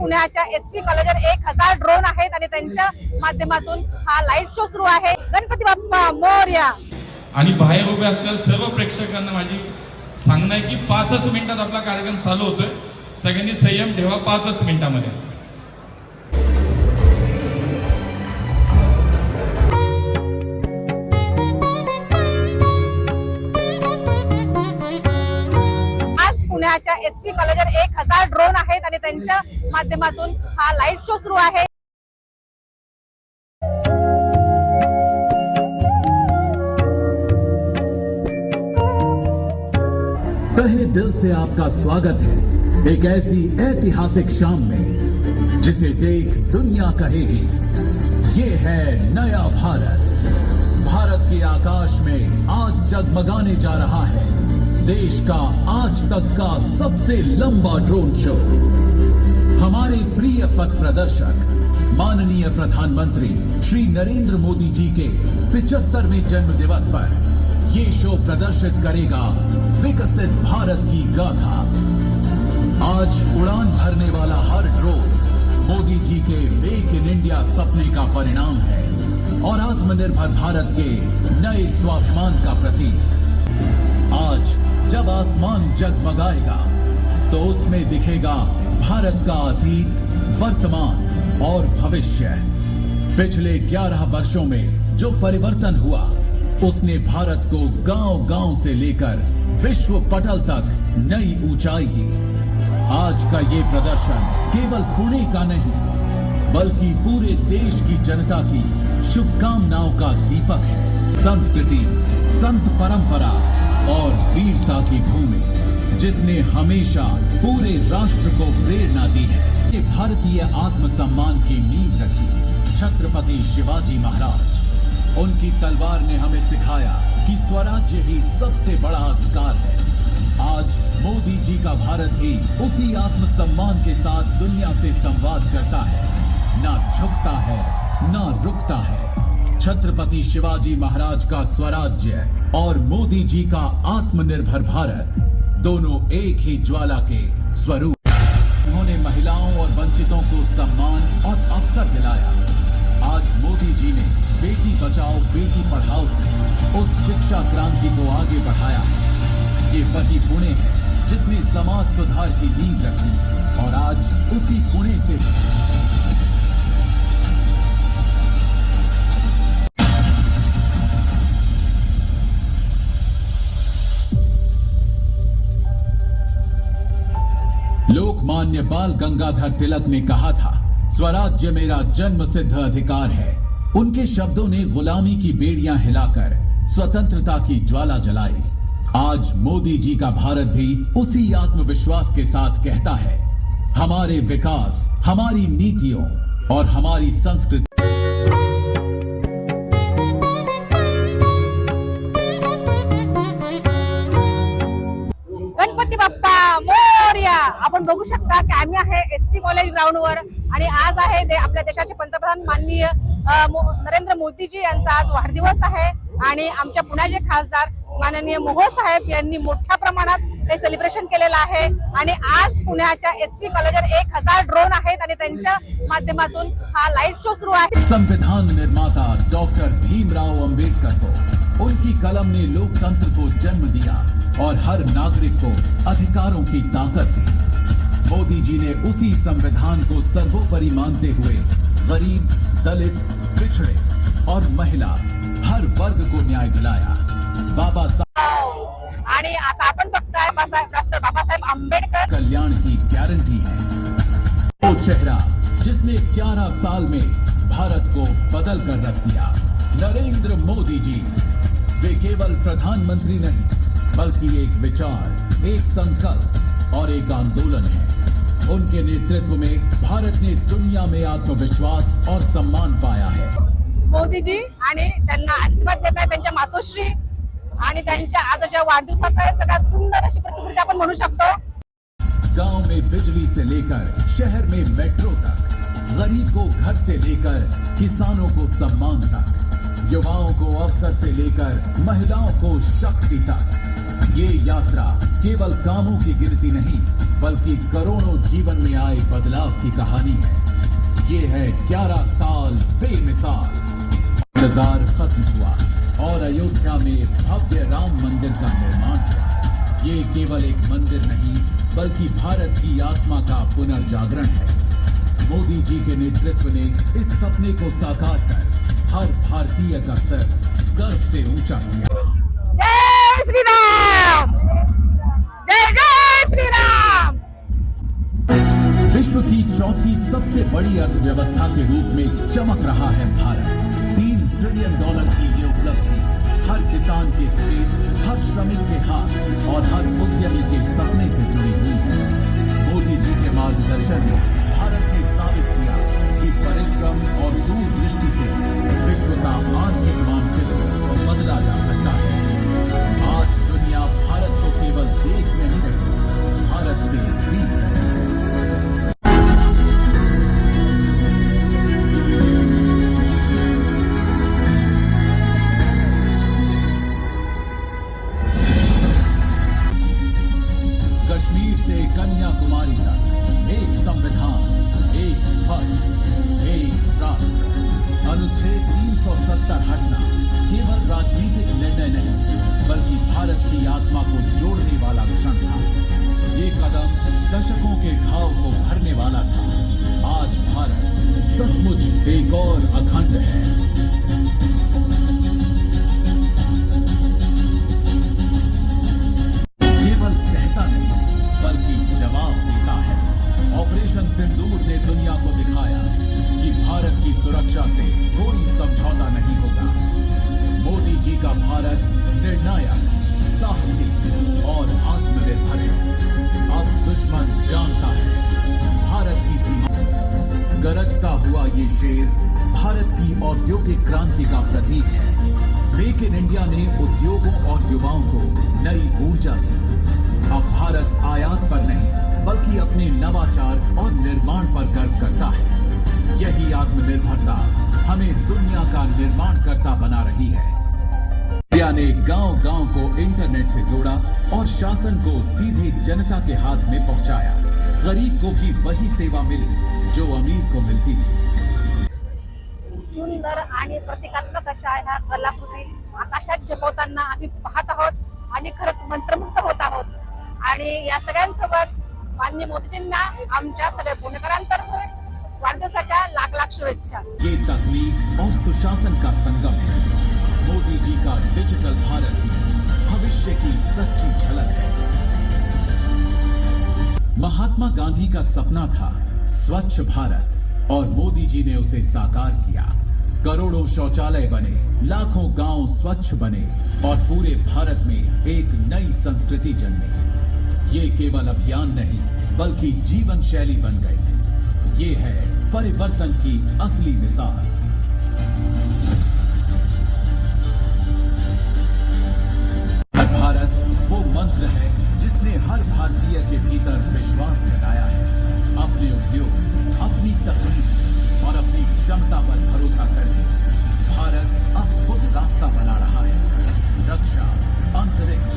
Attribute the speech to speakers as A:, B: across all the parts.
A: पुण्याच्या SP कॉलेजवर 1000 drone आहेत आणि त्यांच्या माध्यमातून हा लाईट शो सुरू आहे। गणपती बाप्पा मोरया।
B: आणि बाहेर उभे असलेल्या सर्व प्रेक्षकांना माझी सांगणं आहे की 5च मिनिटात आपला कार्यक्रम चालू होतोय। सगळ्यांनी संयम ठेवा 5च मिनिटांमध्ये।
A: पुण्याच्या एसपी कॉलेजवर 1000 ड्रोन आहेत आणि त्यांच्या माध्यमातून हा लाईट शो सुरू आहे।
C: तहे दिल से आपका स्वागत है एक ऐसी ऐतिहासिक शाम में जिसे देख दुनिया कहेगी ये है नया भारत। भारत के आकाश में आज जगमगाने जा रहा है देश का आज तक का सबसे लंबा ड्रोन शो। हमारे प्रिय पथ प्रदर्शक माननीय प्रधानमंत्री श्री नरेंद्र मोदी जी के 75वें जन्म दिवस पर ये शो प्रदर्शित करेगा विकसित भारत की गाथा। आज उड़ान भरने वाला हर ड्रोन मोदी जी के मेक इन इंडिया सपने का परिणाम है और आत्मनिर्भर भारत के नए स्वाभिमान का प्रतीक। आज जब आसमान जगमगाएगा तो उसमें दिखेगा भारत का अतीत, वर्तमान और भविष्य। पिछले 11 वर्षों में जो परिवर्तन हुआ उसने भारत को गांव-गांव से लेकर विश्व पटल तक नई ऊंचाई दी। आज का ये प्रदर्शन केवल पुणे का नहीं बल्कि पूरे देश की जनता की शुभकामनाओं का दीपक है। संस्कृति, संत परंपरा और वीरता की भूमि जिसने हमेशा पूरे राष्ट्र को प्रेरणा दी है। ये भारतीय आत्मसम्मान की नींव रखी छत्रपति शिवाजी महाराज। उनकी तलवार ने हमें सिखाया कि स्वराज्य ही सबसे बड़ा अधिकार है। आज मोदी जी का भारत भी उसी आत्मसम्मान के साथ दुनिया से संवाद करता है, ना झुकता है ना रुकता है। छत्रपति शिवाजी महाराज का स्वराज्य और मोदी जी का आत्मनिर्भर भारत दोनों एक ही ज्वाला के स्वरूप। उन्होंने महिलाओं और वंचितों को सम्मान और अवसर दिलाया। आज मोदी जी ने बेटी बचाओ बेटी पढ़ाओ से उस शिक्षा क्रांति को आगे बढ़ाया है। ये वही पुणे है जिसने समाज सुधार की नींव रखी और आज उसी पुणे से लोकमान्य बाल गंगाधर तिलक ने कहा था, स्वराज्य मेरा जन्म सिद्ध अधिकार है। उनके शब्दों ने गुलामी की बेड़ियां हिलाकर स्वतंत्रता की ज्वाला जलाई। आज मोदी जी का भारत भी उसी आत्मविश्वास के साथ कहता है, हमारे विकास, हमारी नीतियों और हमारी संस्कृति।
A: गणपती बाप्पा मोरया। आपण बघू शकता की आम्ही आहे एसपी कॉलेज ग्राउंडवर आणि आज आहे आपल्या देशाचे पंतप्रधान माननीय नरेंद्र मोदीजी यांचा आज वाढदिवस आहे आणि आमच्या पुण्याचे खासदार माननीय मोहोळ साहेब यांनी मोठ्या प्रमाणात हे सेलिब्रेशन केलेलं आहे आणि आज पुण्याच्या एसपी कॉलेजवर 1000 ड्रोन आहेत आणि त्यांच्या माध्यमातून हा लाईट शो सुरू आहे।
C: संविधान निर्माता डॉक्टर भीमराव अंबेडकर को उनकी कलम ने लोकतंत्र को जन्म दिया और हर नागरिक को अधिकारों की ताकत दी। मोदी जी ने उसी संविधान को सर्वोपरि मानते हुए गरीब, दलित, पिछड़े और महिला हर वर्ग को न्याय दिलाया। बाबा साहब
A: आणि आता आपण बघताय डॉक्टर बाबासाहेब आंबेडकर
C: कल्याण की गारंटी है। वो चेहरा जिसने 11 साल में भारत को बदल कर रख दिया, नरेंद्र मोदी जी। वे केवल प्रधानमंत्री नहीं बल्कि एक विचार, एक संकल्प और एक आंदोलन है। उनके नेतृत्व में भारत ने दुनिया में आत्मविश्वास और सम्मान पाया है।
A: मोदी जी आणि त्यांना आशीर्वाद देत आहे त्यांच्या मातोश्री आणि त्यांच्या आजच्या वाढदिवसाचा हे सगळ्यात सुंदर अशी प्रतिकृती आपण म्हणू शकतो।
C: गांव में बिजली से लेकर शहर में मेट्रो तक, गरीब को घर से लेकर किसानों को सम्मान तक, युवाओं को अवसर से लेकर महिलाओं को शक्ति तक। ये यात्रा केवल कामों की गिनती नहीं बल्कि करोड़ों जीवन में आए बदलाव की कहानी है। ये है 11 साल बेमिसाल। इंतजार खत्म हुआ और अयोध्या में भव्य राम मंदिर का निर्माण हुआ। ये केवल एक मंदिर नहीं बल्कि भारत की आत्मा का पुनर्जागरण है। मोदी जी के नेतृत्व ने इस सपने को साकार कर हर भारतीय का सर गर्व से ऊंचा किया।
A: जय श्री राम, जय जय श्री राम।
C: विश्व की चौथी सबसे बड़ी अर्थव्यवस्था के रूप में चमक रहा है भारत। $3 ट्रिलियन की ये उपलब्धि हर किसान के खेत, हर श्रमिक के हाथ और हर उद्यमी के सपने से जुड़ी हुई है। मोदी जी के मार्गदर्शन में भारत ने साबित किया कि परिश्रम और दूरदृष्टि से विश्व का आर्थिक मानचित्र बदला जा सकता है। आज दुनिया भारत को केवल देख नहीं रही, भारत से सीख रही है। कश्मीर से कन्याकुमारी तक एक संविधान, एक ध्वज, एक राष्ट्र। अनुच्छेद 370 हटना केवल राजनीतिक निर्णय नहीं बल्कि भारत की आत्मा को जोड़ने वाला क्षण था। ये कदम दशकों के घाव को भरने वाला था। आज भारत सचमुच एक और अखंड है। केवल सहता नहीं बल्कि जवाब देता है। ऑपरेशन सिंदूर ने दुनिया को दिखाया कि भारत की सुरक्षा से कोई समझौता नहीं होगा। मोदी जी का भारत निर्णायक, साहसी और आत्मनिर्भर है। अब दुश्मन जानता है भारत की सीमा। गरजता हुआ ये शेर भारत की औद्योगिक क्रांति का प्रतीक है। मेक इन इंडिया ने उद्योगों और युवाओं को नई ऊर्जा दी। अब भारत आयात पर नहीं बल्कि अपने नवाचार और निर्माण पर गर्व करता है। यही आत्मनिर्भरता हमें दुनिया का निर्माणकर्ता बना रही है। इंडिया ने गांव-गांव को इंटरनेट से जोड़ा और शासन को सीधे जनता के हाथ में पहुंचाया। गरीब को भी वही सेवा मिली जो अमीर को मिलती थी।
A: सुंदर आणि प्रतिकात्मक अशा ह्या कलाकृती आकाशात झेपवताना आम्ही पाहत आहोत आणि खरंच मंत्रमुग्ध होत आहोत। आणि या सगळ्यांसोबत माननीय मोदीजींना आमच्या सगळ्या पुणेकरांतर्फे वाढदिवसाच्या लाख लाख शुभेच्छा।
C: ये तकनीक और सुशासन का संगम है। मोदी जी का डिजिटल भारत ही भविष्य की सच्ची झलक है। महात्मा गांधी का सपना था स्वच्छ भारत और मोदी जी ने उसे साकार किया। करोड़ों शौचालय बने, लाखों गांव स्वच्छ बने और पूरे भारत में एक नई संस्कृति जन्मी। ये केवल अभियान नहीं बल्कि जीवन शैली बन गई। ये है परिवर्तन की असली मिसाल। भारत वो मंत्र है जिसने हर भारतीय के भीतर विश्वास जगाया है। अपने उद्योग, अपनी तकनीक और अपनी क्षमता पर भरोसा करके भारत अब खुद रास्ता बना रहा है। रक्षा, अंतरिक्ष,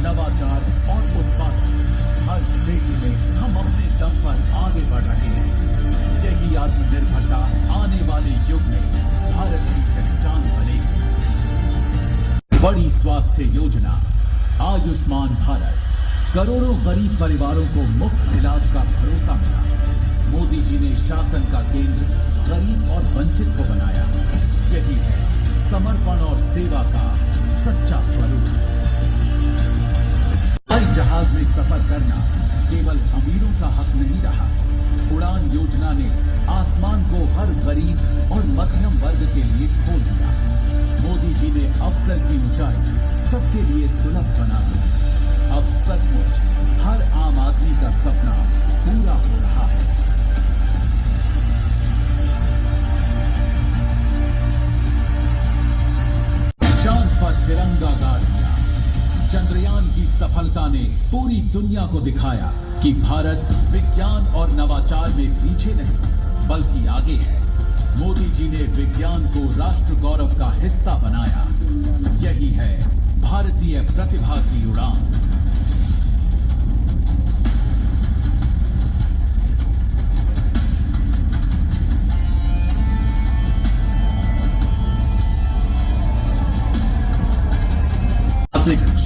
C: नवाचार और उत्पादन, हर क्षेत्र में हम अपने दम पर आगे बढ़ रहे हैं। यही आत्मनिर्भरता आने वाले युग में भारत की पहचान बनेगी। बड़ी स्वास्थ्य योजना आयुष्मान भारत, करोड़ों गरीब परिवारों को मुफ्त इलाज का भरोसा मिला। मोदी जी ने शासन का केंद्र गरीब और वंचित को बनाया। यही है समर्पण और सेवा का सच्चा स्वरूप। हवाई जहाज में सफर करना केवल अमीरों का हक नहीं रहा। उड़ान योजना ने आसमान को हर गरीब और मध्यम वर्ग के लिए खोल दिया। मोदी जी ने अवसर की ऊंचाई सबके लिए सुलभ बना दी। अब सचमुच हर आम आदमी का सपना पूरा हो रहा है। चांद पर तिरंगा गाड़ दिया। चंद्रयान की सफलता ने पूरी दुनिया को दिखाया कि भारत विज्ञान और नवाचार में पीछे नहीं बल्कि आगे है। मोदी जी ने विज्ञान को राष्ट्र गौरव का हिस्सा बनाया। यही है भारतीय प्रतिभा की उड़ान।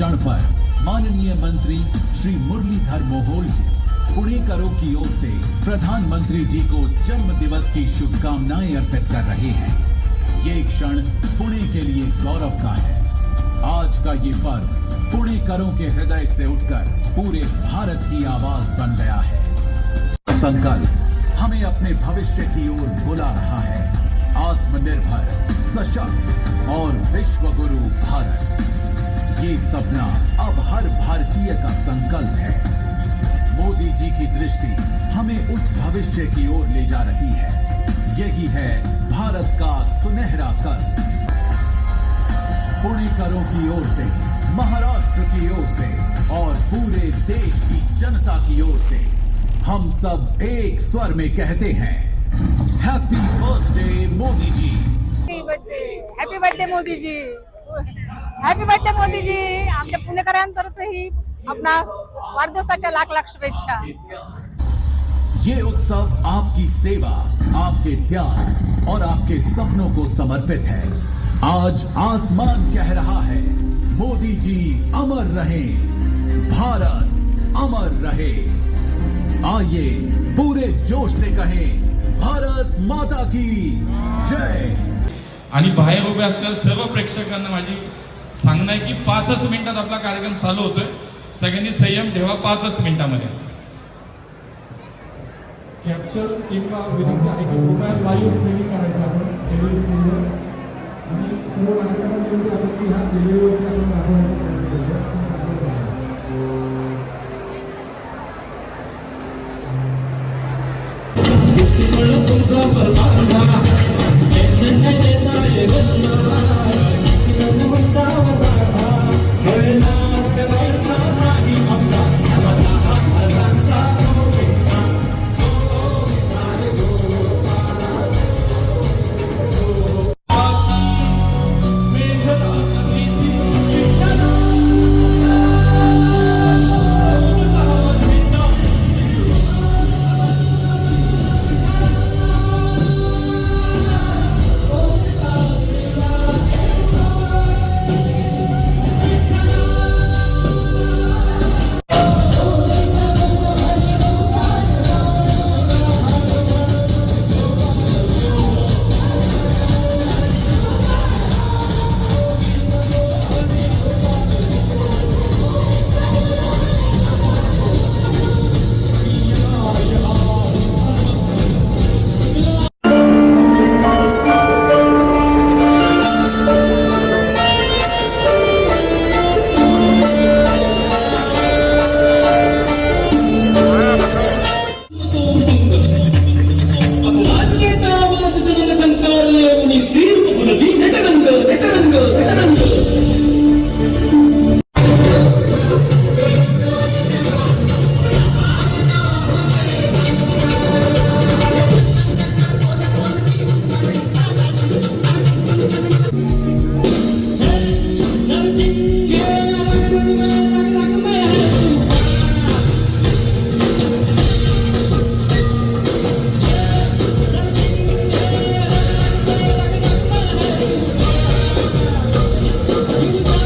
C: क्षण पर माननीय मंत्री श्री मुरलीधर मोहोल जी पुणेकरों की ओर से प्रधानमंत्री जी को जन्म दिवस की शुभकामनाएं अर्पित कर रहे हैं। ये क्षण पुणे के लिए गौरव का है। आज का ये पर्व पुणेकरों के हृदय से उठकर पूरे भारत की आवाज बन गया है। संकल्प हमें अपने भविष्य की ओर बुला रहा है। आत्मनिर्भर, सशक्त और विश्व गुरु भारत, ये सपना अब हर भारतीय का संकल्प है। मोदी जी की दृष्टि हमें उस भविष्य की ओर ले जा रही है। यही है भारत का सुनहरा कल। पुणेकरों की ओर से, महाराष्ट्र की ओर से और पूरे देश की जनता की ओर से हम सब एक स्वर में कहते हैं, happy birthday Modi ji.
A: Happy birthday Modi ji, happy birthday Modi ji. आमच्या पुणेकरांतर्फेही आपणा वाढदिवसाच्या लाख लाख शुभेच्छा।
C: ये उत्सव आपकी सेवा, आपके त्याग और आपके सपनों को समर्पित है। आज आसमान कह रहा है, मोदी जी अमर रहे, भारत अमर रहे। आइए पूरे जोश से कहें, भारत माता की जय।
B: आणि बाहेर उभे असलेल्या सर्व प्रेक्षकांना माझी सांगणं आहे की 5च मिनिटात आपला कार्यक्रम चालू होतोय। सगळ्यांनी संयम ठेवा 5च मिनिटांमध्ये।
D: कॅप्चर टीमला विनंती आहे की कृपया लाईव्ह स्क्रीनिंग करायचं आपण टीव्ही स्क्रीनवर आणि सर्व नागरिकांना विनंती आहे की ह्या टीव्हीवरती आपण दाखवण्याचा प्रयत्न करूया।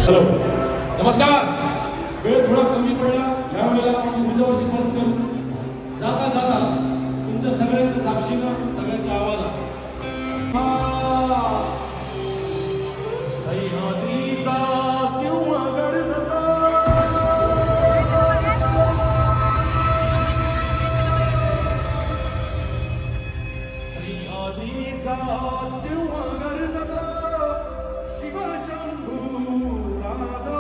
E: हॅलो, नमस्कार। वेळ थोडा कमी पडला, यावेळेला आपण पुढच्या वर्षी परत करू। जाता जाता तुमच्या सगळ्यांच्या साक्षीनं, सगळ्यांच्या आवाजात सह्याद्रीचा सिंह गरजतो, सह्याद्रीचा सिंह गरजतो, शिवशंभू राजा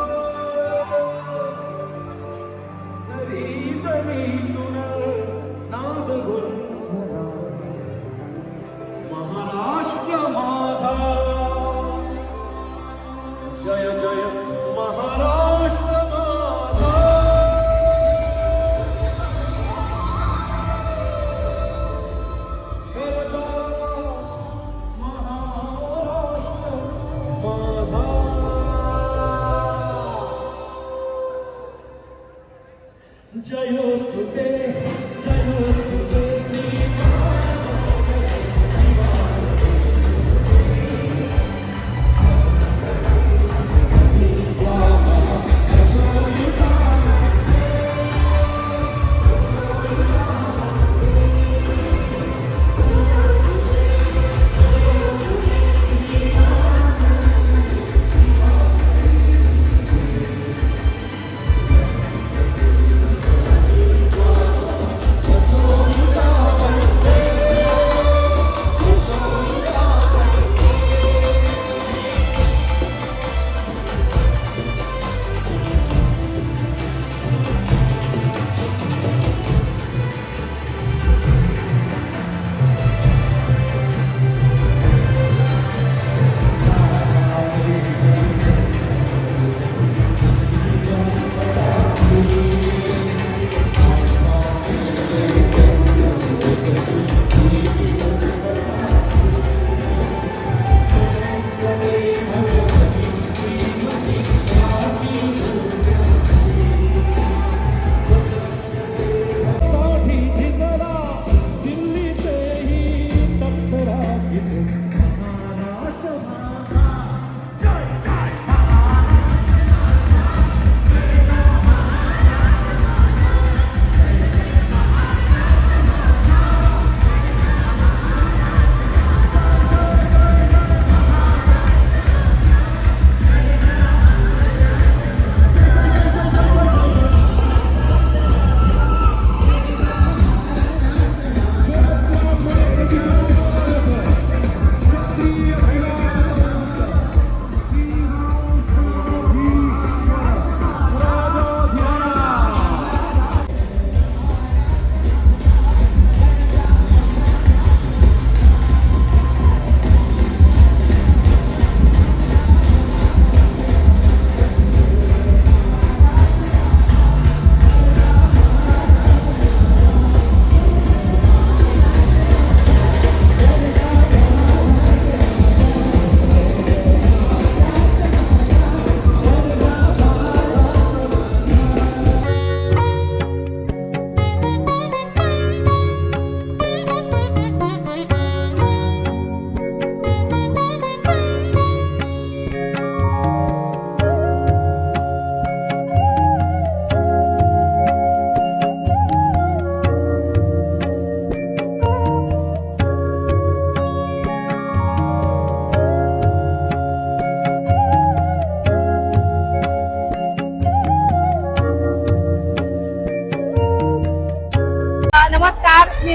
E: तरीतून नाद गुंजला, महाराष्ट्र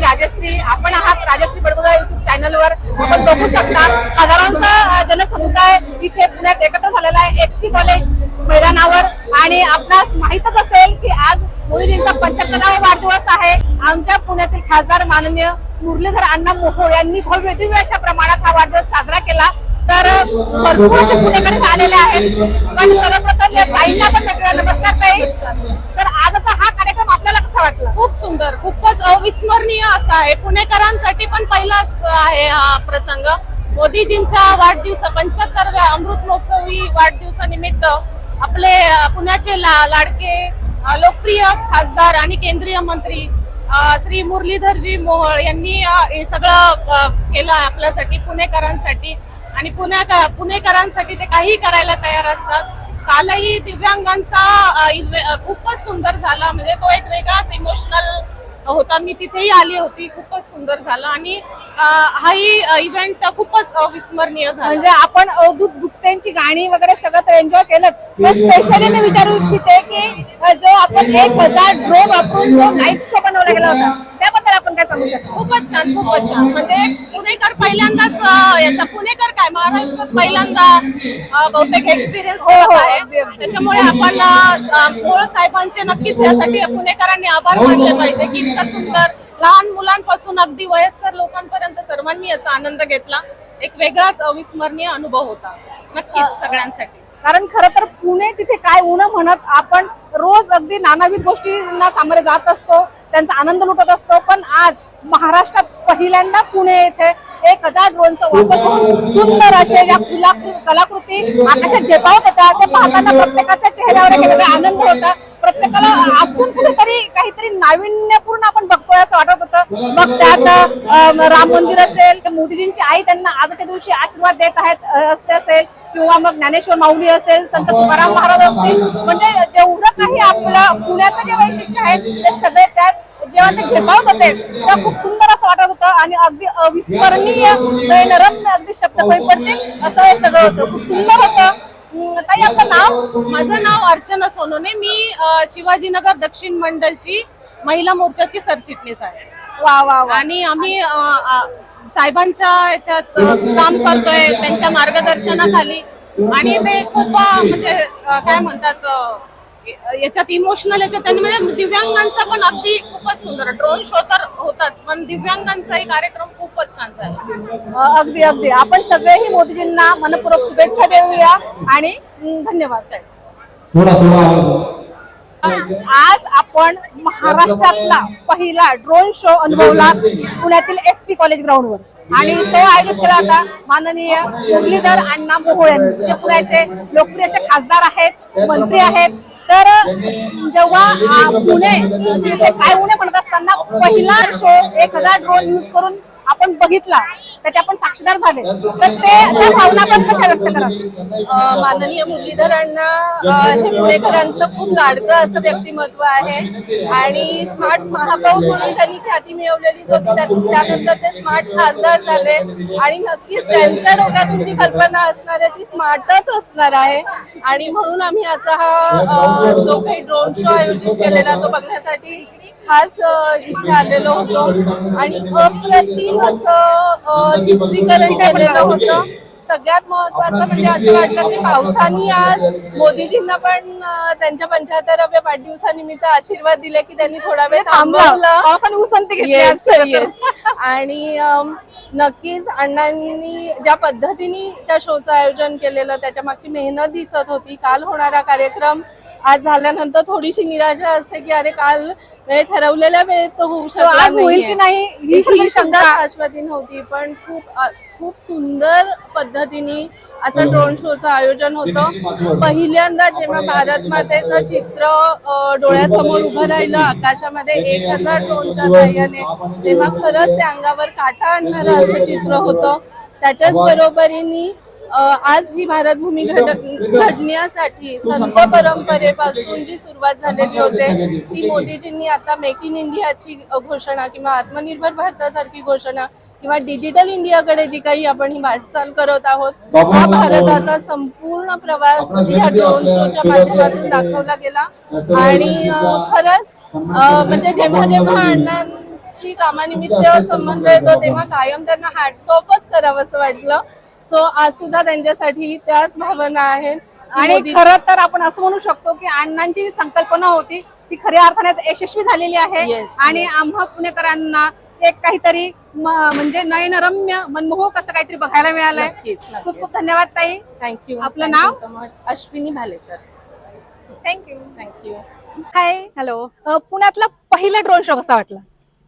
A: मी राजश्री. आपण आहात राजश्री बडगुजर युट्यूब चॅनलवर. आपण बघू शकता हजारोंचा जनसमुदाय इथे पुण्यात एकत्र झालेला आहे एसपी कॉलेज मैदानावर. आणि आपणास माहीतच असेल की आज मोदीजींचा 75वा वाढदिवस आहे. आमच्या पुण्यातील खासदार माननीय मुरलीधर अण्णा मोहोळ यांनी भव्य दिव्य अशा प्रमाणात हा वाढदिवस साजरा केला. तर भरपूर असे पुणेकरी आलेले आहेत. पण सर्वप्रथम या ताईंना पण भेटूया. नमस्कार ताई. तर आजचा हा कार्यक्रम आपल्याला कसा वाटला?
F: खूप सुंदर, खूपच अविस्मरणीय असा आहे. पुणेकरांसाठी पण पहिलाच आहे हा प्रसंग. मोदीजींच्या 75व्या अमृत महोत्सवी वाढदिवसानिमित्त आपले पुण्याचे लाडके लोकप्रिय खासदार आणि केंद्रीय मंत्री श्री मुरलीधरजी मोहोळ यांनी हे सगळं केलं आपल्यासाठी, पुणेकरांसाठी. आणि पुणेकरांसाठी ते काही करायला तयार असतात. कालही दिव्यांगांचा खूपच सुंदर झाला. म्हणजे तो एक वेगळाच इमोशनल होता. मी तिथेही आली होती. खूपच सुंदर झाला आणि हाही इव्हेंट खूपच अविस्मरणीय झाला.
A: म्हणजे आपण अवधूत गुप्तेंची गाणी वगैरे सगळं तर एन्जॉय केलं. पण स्पेशली मी विचारू इच्छिते की जो आपण 1000 ड्रोन वापरून जो लाईट शो बनवला गेला होता त्याबद्दल आपण काय सांगू शकतो?
F: खूपच छान, खूपच छान. म्हणजे पुणेकर पहिल्यांदाच याचा पुणेकर काय महाराष्ट्रात पहिल्यांदा बहुतेक एक्सपिरियन्स होत आहे. त्याच्यामुळे आपण मोहोळ साहेबांचे नक्कीच यासाठी पुणेकरांनी आभार मानले पाहिजे की इतकं सुंदर लहान मुलांपासून अगदी वयस्कर लोकांपर्यंत सर्वांनी याचा आनंद घेतला. एक वेगळाच अविस्मरणीय अनुभव होता नक्कीच सगळ्यांसाठी.
A: कारण खरं तर पुणे तिथे काय उन्ह म्हणत आपण रोज अगदी नानाविध गोष्टींना सामोरे जात असतो, त्यांचा आनंद लुटत असतो. पण आज महाराष्ट्रात पहिल्यांदा पुणे येथे 1000 ड्रोनचा वापर करून सुंदर अशा या कलाकृती आकाशात झेपावत होत्या. ते पाहताना प्रत्येकाच्या चेहऱ्यावर एक वेगळा आनंद होता. प्रत्येकाला आतून कुठेतरी काहीतरी नाविन्यपूर्ण आपण बघतोय असं वाटत होतं. मग त्यात राम मंदिर असेल, मोदीजींची आई त्यांना आजच्या दिवशी आशीर्वाद देत आहेत असते असेल, किंवा मग ज्ञानेश्वर माऊली असेल, संत तुकाराम महाराज असतील. म्हणजे जेवढं काही आपलं पुण्याचं जे वैशिष्ट्य आहे ते सगळे त्यात जेव्हा ते झेपावत होते तेव्हा खूप सुंदर असं वाटत होतं आणि अगदी अविस्मरणीय नरम अगदी शब्द कमी पडतील असं हे सगळं होतं. खूप सुंदर होतं. ताई आपलं नाव?
F: माझं नाव अर्चना सोनोने. मी शिवाजीनगर दक्षिण मंडलची महिला मोर्चाची सरचिटणीस आहे.
A: वा वा वा.
F: आणि आम्ही साहेबांच्या याच्यात काम करतोय त्यांच्या मार्गदर्शनाखाली. आणि ते खूप म्हणजे काय म्हणतात याच्यात इमोशनल याच्यात त्यांनी म्हणजे दिव्यांगांचा पण अगदी खूपच सुंदर ड्रोन शो तर होताच, पण दिव्यांगांचाही कार्यक्रम खूपच छान झाला.
A: अगदी अगदी. आपण सगळेही मोदीजींना मनपूर्वक शुभेच्छा देऊया आणि धन्यवाद. आज आपण महाराष्ट्रातला पहिला ड्रोन शो अनुभवला पुण्यातील एसपी कॉलेज ग्राउंडवर. आणि तो आयोजित केला होता माननीय मुरलीधर अण्णा मोहोळ यांनी, जे पुण्याचे लोकप्रिय असे खासदार आहेत, मंत्री आहेत. तर जेव्हा पुणे तिथे काय उणे म्हणत असताना पहिला शो 1000 ड्रोन यूज करून आपण बघितला, त्याचे आपण साक्षीदार झाले. तर त्या भावना आपण कशा व्यक्त कराल?
F: माननीय मुरलीधरांना हे पुणेकरांचं खूप लाडकं असं व्यक्तिमत्व आहे. आणि स्मार्ट महापौर म्हणून त्यांनी ख्याती मिळवलेलीच होती. त्यानंतर ते स्मार्ट खासदार झाले. आणि नक्कीच त्यांच्या डोक्यातून जी कल्पना असणार आहे ती स्मार्टच असणार आहे. आणि म्हणून आम्ही याचा हा जो काही ड्रोन शो आयोजित केलेला तो बघण्यासाठी खास इथे आलेलो होतो. आणि अप्रतिम असं चित्रीकरण केलेलं होतं. सगळ्यात महत्वाचं म्हणजे असं वाटलं की पावसाने आज मोदीजींना पण त्यांच्या 75व्या वाढदिवसानिमित्त आशीर्वाद दिले की त्यांनी थोडा वेळ थांबवलं.
A: पावसाने उसंती घेतली.
F: आणि नक्कीच अण्णांनी ज्या पद्धतीने त्या शोचं आयोजन केलेलं त्याच्या मागची मेहनत दिसत होती. काल होणारा कार्यक्रम आज झाल्यानंतर थोडीशी निराशा असते की अरे काल ठरवलेल्या वेळेत तो होऊ शकला
A: नाही
F: ही शंका आश्वादी नव्हती. पण खूप सुंदर पद्धतीने असं ड्रोन शोचं आयोजन होतं. पहिल्यांदा जेव्हा भारत मातेचं चित्र डोळ्यासमोर उभं राहिलं आकाशामध्ये 1000 ड्रोनच्या साह्याने, तेव्हा खरंच त्या अंगावर काटा आणणारं असं चित्र होतं. त्याच्याच बरोबरीने आज ही भारतभूमी घडण्यासाठी संत परंपरेपासून जी सुरुवात झालेली होती ती मोदीजींनी आता मेक इन इंडियाची घोषणा किंवा आत्मनिर्भर भारतासारखी घोषणा किंवा डिजिटल इंडियाकडे जी काही आपण ही वाटचाल करत आहोत, हा भारताचा संपूर्ण प्रवास या ड्रोन शोच्या माध्यमातून दाखवला गेला. आणि खरंच म्हणजे जेव्हा जेव्हा त्यांच्याशी कामानिमित्त संबंध येतो तेव्हा कायम त्यांना हॅट्स ऑफच करावं असं वाटलं. सो आज सुद्धा त्यांच्यासाठी त्याच भावना आहेत.
A: आणि खरं तर आपण असं म्हणू शकतो की अण्णांची जी संकल्पना होती ती खऱ्या अर्थाने यशस्वी झालेली आहे.
F: Yes,
A: आणि आम्हा पुणेकरांना एक काहीतरी म्हणजे नयनरम्य मनमोहक असं काहीतरी बघायला मिळालंय.
F: नक्कीच,
A: खूप
F: नक्कीच.
A: खूप धन्यवाद ताई.
F: थँक्यू.
A: आपलं नाव?
F: So much. Ashwini Bhalekar.
A: Thank you.
F: Thank you.
A: Hi.
G: Hello.
A: पुण्यातला पहिला ड्रोन शो कसा वाटला?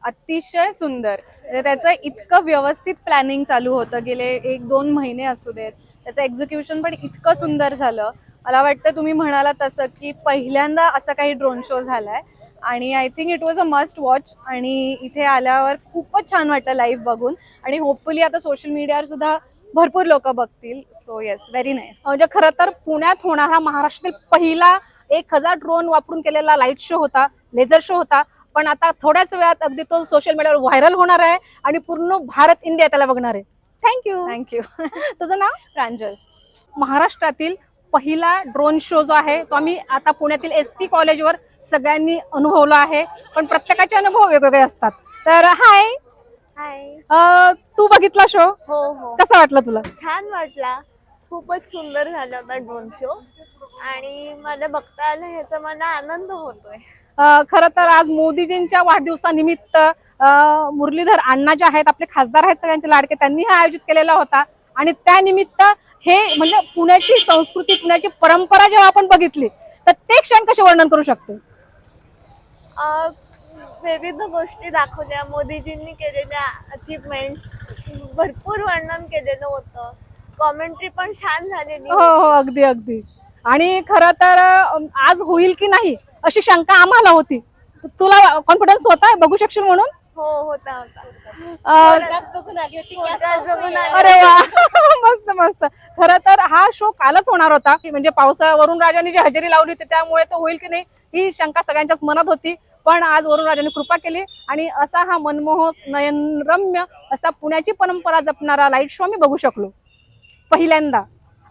G: अतिशय सुंदर. म्हणजे त्याचं इतकं व्यवस्थित प्लॅनिंग चालू होतं गेले 1-2 महिने असू देत. त्याचं एक्झिक्युशन पण इतकं सुंदर झालं. मला वाटतं तुम्ही म्हणाला तसं की पहिल्यांदा असा काही ड्रोन शो झालाय आणि I think it was a must watch. आणि इथे आल्यावर खूपच छान वाटलं लाईव्ह बघून आणि होपफुली आता सोशल मीडियावर सुद्धा भरपूर लोक बघतील. So yes, very nice.
A: म्हणजे खरं तर पुण्यात होणारा महाराष्ट्रातील पहिला 1000 ड्रोन वापरून केलेला लाईट शो होता, लेझर शो होता. पण आता थोड्याच वेळात अगदी तो सोशल मीडियावर व्हायरल होणार आहे आणि पूर्ण भारत इंडिया त्याला बघणार आहे. थँक्यू.
G: थँक्यू.
A: तुझं नाव?
G: प्रांजल.
A: महाराष्ट्रातील पहिला ड्रोन शो जो आहे तो आम्ही आता पुण्यातील SP कॉलेजवर सगळ्यांनी अनुभवला आहे. पण प्रत्येकाचे अनुभव वेगवेगळे असतात. तर हाय.
H: हाय.
A: तू बघितला शो?
H: हो हो,
A: कसा वाटला तुला?
H: छान वाटला. खूपच सुंदर झाला होता ड्रोन शो आणि मला बघता आलं ह्याचा मला आनंद होतोय.
A: खरं तर आज मोदीजींच्या वाढदिवसानिमित्त मुरलीधर अण्णा जे आहेत आपले खासदार आहेत सगळ्यांचे लाडके, त्यांनी हा आयोजित केलेला होता. आणि त्यानिमित्त हे म्हणजे पुण्याची संस्कृती, पुण्याची परंपरा जेव्हा आपण बघितली तर ते क्षण कसे वर्णन करू शकतो?
H: विविध गोष्टी दाखवल्या, मोदीजींनी केलेल्या अचीवमेंट्स भरपूर वर्णन केलेलं होतं. कॉमेंट्री पण छान झालेली.
A: हो हो, अगदी अगदी. आणि खरं तर आज होईल की नाही अशी शंका आम्हाला होती. तुला कॉन्फिडन्स होता बघू शकशील म्हणून?
H: हो, होता होता.
A: बघून आली होती. अरे वा. मस्त मस्त. खरं तर हा शो कालच होणार होता म्हणजे पावसावरून राजांनी जी हजेरी लावली होती त्यामुळे तो होईल की नाही ही शंका सगळ्यांच्याच मनात होती. पण आज वरुण राजांनी कृपा केली आणि असा हा मनमोहक नयनरम्य असा पुण्याची परंपरा जपणारा लाईट शो आम्ही बघू शकलो पहिल्यांदा.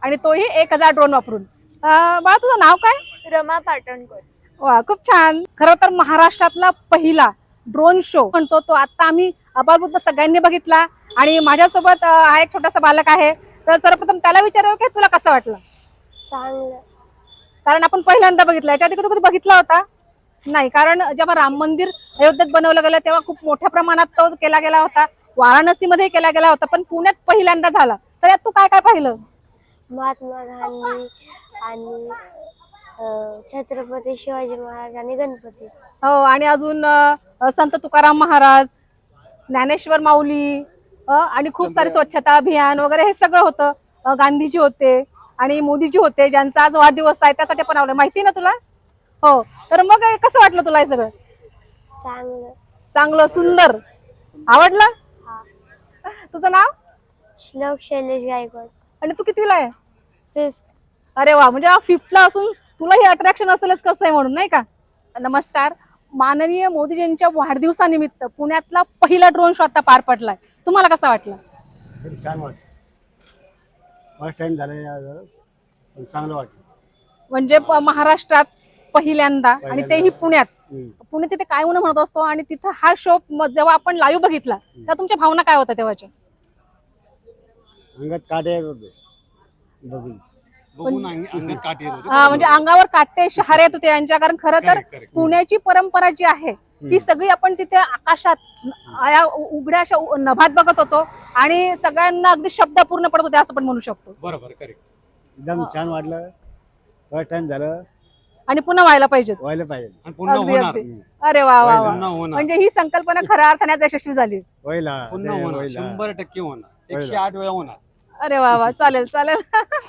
A: आणि तोही 1000 ड्रोन वापरून. बाळा तुझं नाव काय?
H: रमा पाटणकर.
A: वा, खूप छान. खरं तर महाराष्ट्रातला पहिला ड्रोन शो म्हणतो तो आता आम्ही अबालवृद्ध सगळ्यांनी बघितला. आणि माझ्यासोबत हा एक छोटासा बालक आहे. तर सर्वप्रथम त्याला विचारावं की तुला कसं वाटलं?
H: चांगलं.
A: कारण आपण पहिल्यांदा बघितलं. याच्या आधी कधी बघितला होता? नाही. कारण जेव्हा राम मंदिर अयोध्येत बनवलं गेलं तेव्हा खूप मोठ्या प्रमाणात तो केला गेला होता. वाराणसीमध्ये केला गेला होता. पण पुण्यात पहिल्यांदा झाला. तर यात तू काय काय पाहिलं?
I: महात्मा गांधी आणि छत्रपती शिवाजी महाराज आणि गणपती.
A: हो. आणि अजून संत तुकाराम महाराज, ज्ञानेश्वर माऊली आणि खूप सारे स्वच्छता अभियान वगैरे हे सगळं होतं. गांधीजी होते आणि मोदीजी होते ज्यांचा आज वाढदिवस आहे त्यासाठी पण आवडलं. माहिती ना तुला? हो. तर मग कसं वाटलं तुला हे सगळं?
I: चांगलं.
A: चांगलं, सुंदर, आवडलं? तुझं नाव?
I: श्लोक शैलेश गायकवाड.
A: आणि तू कितवीला आहे?
I: 5th.
A: अरे वा. म्हणजे 5th ला असून तुला हे अट्रॅक्शन असेलच कसं आहे म्हणून, नाही का? नमस्कार. माननीय मोदीजींच्या वाढदिवसानिमित्त पुण्यातला पहिला ड्रोन शो आता पार पडलाय. तुम्हाला कसा वाटला?
J: छान वाटलं. फर्स्ट टाइम झालं, चांगलं वाटलं.
A: म्हणजे महाराष्ट्रात पहिल्यांदा आणि तेही पुण्यात. पुणे तिथे काय म्हणत असतो आणि तिथं हा शो जेव्हा आपण लाईव्ह बघितला तेव्हा तुमच्या भावना काय होत्या तेव्हाच्या?
J: अंगात काटे येत होते बघून अंगात काटे येत होते.
A: म्हणजे अंगावर काटे शहारे येत होते यांच्या. कारण खरं तर पुण्याची परंपरा जी आहे ती सगळी आपण तिथे आकाशात या उघड्या अशा नभात बघत होतो आणि सगळ्यांना अगदी शब्द पूर्ण पडत होते असं पण म्हणू शकतो.
J: बरोबर, करेक्ट. एकदम छान वाटलं. फर्स्ट टाइम झालं
A: आणि पुन्हा व्हायला पाहिजे.
J: अगदी
A: अगदी. अरे वा वा वा. म्हणजे ही संकल्पना खऱ्या अर्थाने आज यशस्वी झाली.
J: 100% होणार. 108 वेळा होणार.
A: अरे वा वा. चालेल चालेल.